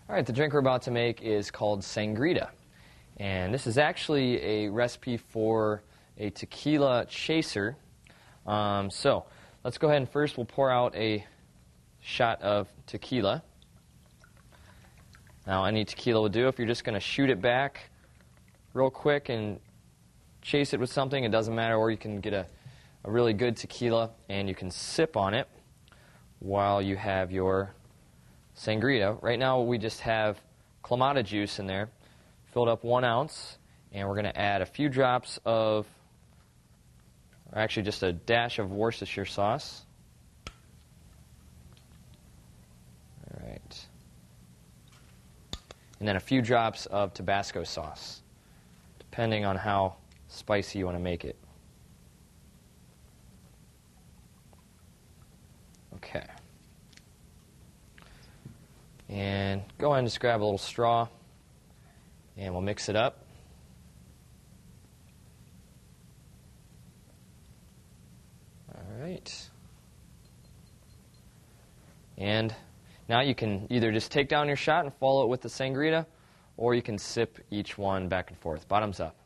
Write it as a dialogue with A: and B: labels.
A: All right, the drink we're about to make is called Sangrita. And this is actually a recipe for a tequila chaser. So let's go ahead and first we'll pour out a shot of tequila. Now any tequila will do. If you're just going to shoot it back real quick and chase it with something, it doesn't matter. Or you can get a really good tequila and you can sip on it while you have your Sangrita. Right now we just have clamato juice in there, filled up 1 ounce, and we're going to add a few drops of, or actually just a dash of Worcestershire sauce. All right. And then a few drops of Tabasco sauce, depending on how spicy you want to make it. Okay. And go ahead and just grab a little straw, and we'll mix it up. All right. And now you can either just take down your shot and follow it with the Sangrita, or you can sip each one back and forth. Bottoms up.